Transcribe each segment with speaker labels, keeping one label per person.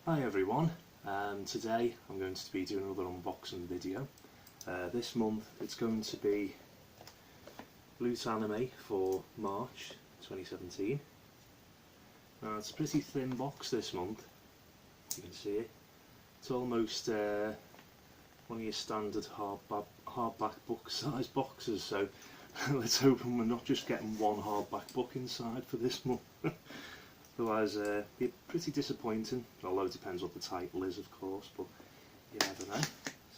Speaker 1: Hi everyone, today I'm going to be doing another unboxing video. This month it's going to be Loot Anime for March 2017. Now it's a pretty thin box this month, you can see it. It's almost one of your standard hardback book size boxes, so let's hope we're not just getting one hardback book inside for this month. Otherwise, it'd be pretty disappointing, although it depends what the title is, of course, but you never know.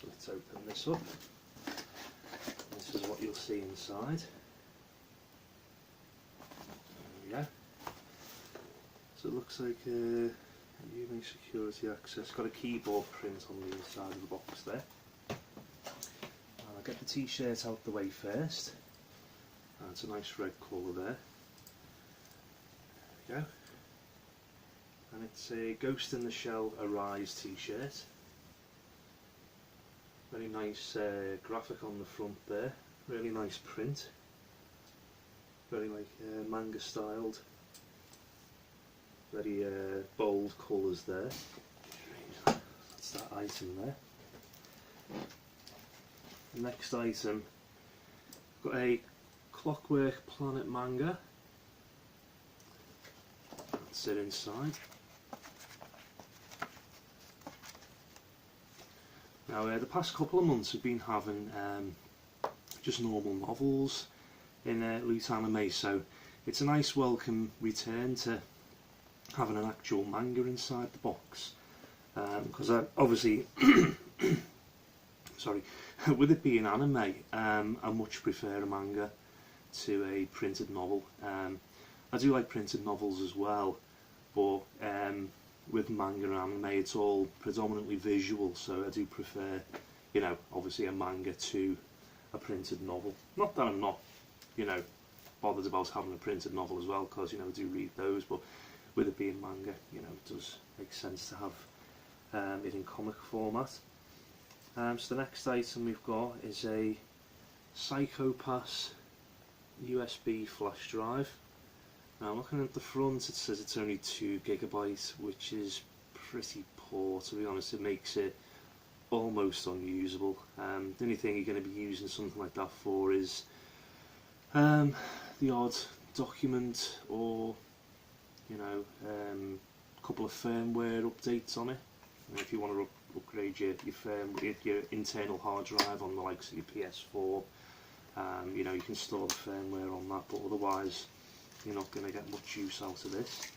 Speaker 1: So let's open this up. This is what you'll see inside. There we go. So it looks like unique security access. Got a keyboard print on the inside of the box there. I'll get the t-shirt out the way first. It's a nice red colour there. There we go. And it's a Ghost in the Shell Arise t-shirt. Very nice graphic on the front there, really nice print, very like manga styled, very bold colours there. That's that item there. The next item, got a Clockwork Planet manga. That's it inside. Now the past couple of months we've been having just normal novels in Loot Anime, so it's a nice welcome return to having an actual manga inside the box, because I obviously sorry, with it being anime, I much prefer a manga to a printed novel. I do like printed novels as well, but with manga and anime it's all predominantly visual, so I do prefer, you know, obviously a manga to a printed novel. Not that I'm not, you know, bothered about having a printed novel as well, because, you know, I do read those, but with it being manga, you know, it does make sense to have it in comic format. So the next item we've got is a Psychopass USB flash drive. Now looking at the front, it says it's only 2 GB, which is pretty poor, to be honest. It makes it almost unusable. The only thing you're going to be using something like that for is the odd document, or, you know, a couple of firmware updates on it. And if you want to upgrade your internal hard drive on the likes of your PS4, you know, you can store the firmware on that, but otherwise you're not going to get much use out of this.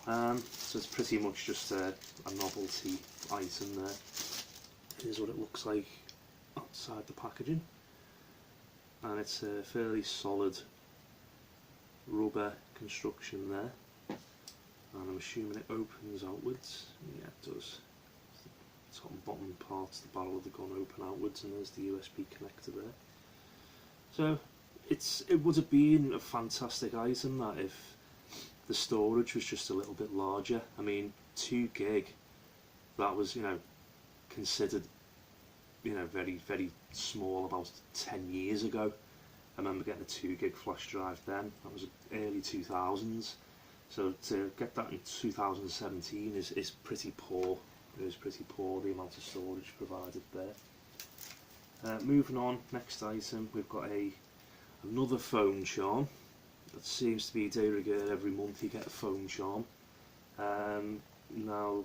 Speaker 1: So it's pretty much just a novelty item there. Here's what it looks like outside the packaging, and it's a fairly solid rubber construction there, and I'm assuming it opens outwards. Yeah, it does. The top and bottom parts of the barrel of the gun open outwards, and there's the USB connector there. So it would have been a fantastic item that if the storage was just a little bit larger. I mean, 2 gig, that was, you know, considered, you know, very, very small about 10 years ago. I remember getting a 2 gig flash drive then. That was early 2000s. So to get that in 2017 is pretty poor. It is pretty poor, the amount of storage provided there. Moving on, next item, we've got another phone charm. That seems to be de rigueur. Every month you get a phone charm. Now,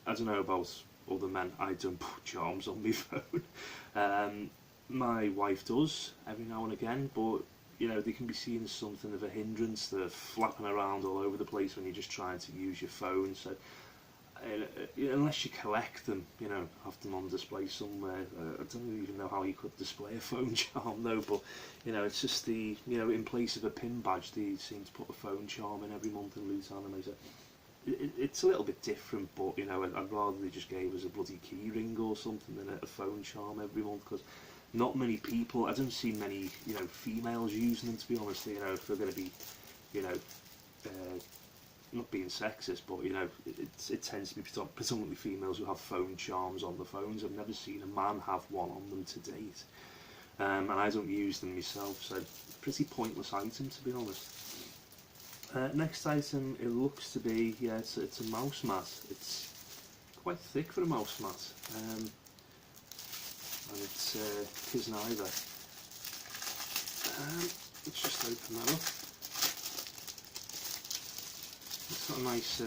Speaker 1: I don't know about other men, I don't put charms on my phone. My wife does every now and again, but, you know, they can be seen as something of a hindrance. They're flapping around all over the place when you're just trying to use your phone. So unless you collect them, you know, have them on display somewhere. I don't even know how you could display a phone charm though, but, you know, it's just the, you know, in place of a pin badge they seem to put a phone charm in every month in Loot Anime. So it's a little bit different, but, you know, I'd rather they just gave us a bloody key ring or something than a phone charm every month, because not many people, I don't see many, you know, females using them, to be honest. You know, if they're going to be, you know, not being sexist, but, you know, it tends to be predominantly females who have phone charms on the phones. I've never seen a man have one on them to date. and I don't use them myself, so pretty pointless item, to be honest. Next item, it looks to be, yeah, it's a mouse mat. It's quite thick for a mouse mat, and it's Kiznaiver. Let's just open that up. It's got a nice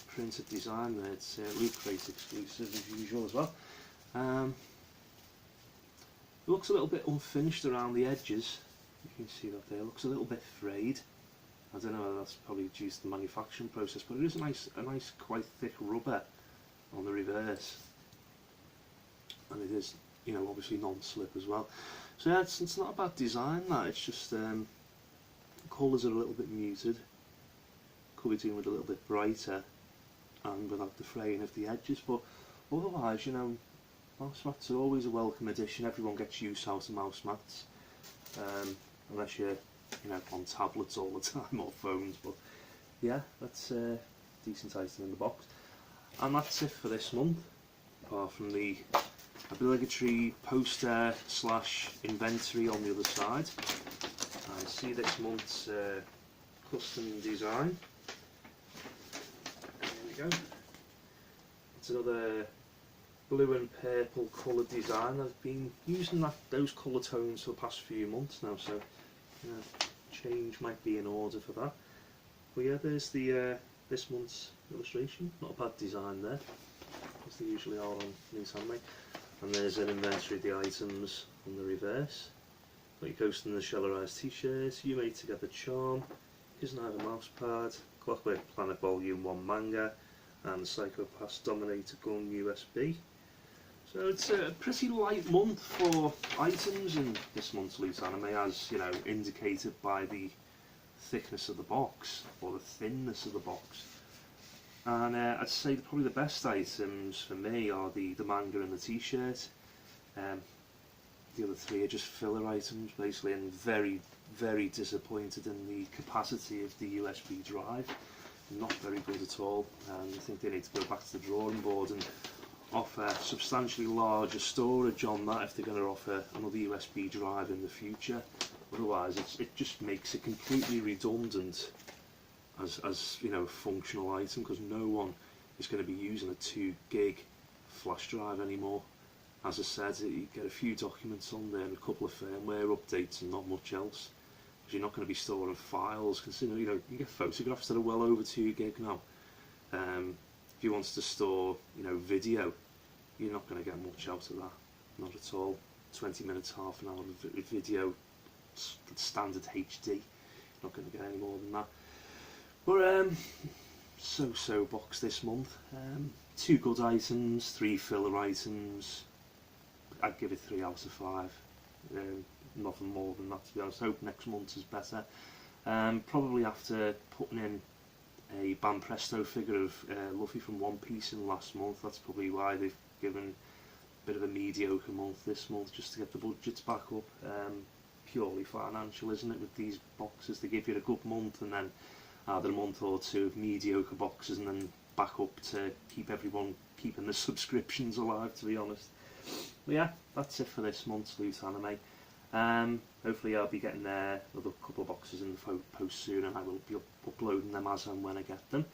Speaker 1: printed design there. It's Loot Crate exclusive as usual as well. It looks a little bit unfinished around the edges. You can see that there. It looks a little bit frayed. I don't know whether that's probably due to the manufacturing process, but it is a nice quite thick rubber on the reverse, and it is, you know, obviously non-slip as well. So yeah, it's not a bad design. That it's just the colours are a little bit muted. Could be doing with a little bit brighter and without the fraying of the edges, but otherwise, you know, mouse mats are always a welcome addition. Everyone gets use out of mouse mats, unless you're, you know, on tablets all the time or phones. But yeah, that's a decent item in the box, and that's it for this month. Apart from the obligatory poster / inventory on the other side, I see this month's custom design. There we go. It's another blue and purple coloured design. I've been using those colour tones for the past few months now, so you know, change might be in order for that. But yeah, there's the this month's illustration. Not a bad design there, as they usually are on News Anime. And there's an inventory of the items on the reverse. Got your Ghost in the Shell Arise t-shirt, You Made Together charm, Kiznaiver mousepad, Clockwork Planet Volume 1 manga, and Psychopath Dominator Gun USB. So it's a pretty light month for items in this month's Loot Anime, as you know, indicated by the thickness of the box, or the thinness of the box. And I'd say probably the best items for me are the manga and the t-shirt. The other three are just filler items basically, and very disappointed in the capacity of the USB drive. Not very good at all, and I think they need to go back to the drawing board and offer substantially larger storage on that if they're going to offer another USB drive in the future. Otherwise it just makes it completely redundant as you know, a functional item, because no one is going to be using a 2 gig flash drive anymore. As I said, you get a few documents on there and a couple of firmware updates and not much else, because you're not going to be storing files. Consider, you know, you get photographs that are well over 2 gig now. If you want to store, you know, video, you're not going to get much out of that, not at all. 20 minutes, half an hour of video, standard HD, not going to get any more than that. But so box this month. 2 good items, 3 filler items. I'd give it 3 out of 5. Nothing more than that, to be honest. Hope next month is better. Probably after putting in a Banpresto figure of Luffy from One Piece in last month, that's probably why they've given a bit of a mediocre month this month, just to get the budgets back up. Purely financial, isn't it, with these boxes? They give you a good month and then either a month or 2 of mediocre boxes, and then back up to keep everyone keeping the subscriptions alive, to be honest. But yeah, that's it for this month's Loot Anime. Hopefully I'll be getting another couple of boxes in the post soon, and I will be uploading them as and when I get them.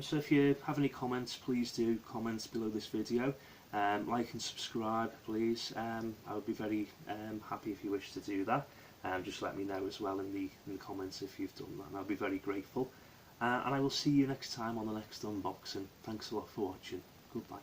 Speaker 1: So if you have any comments, please do comment below this video. Like and subscribe, please. I would be very happy if you wish to do that. Just let me know as well in the comments if you've done that, and I'll be very grateful. And I will see you next time on the next unboxing. Thanks a lot for watching. Goodbye.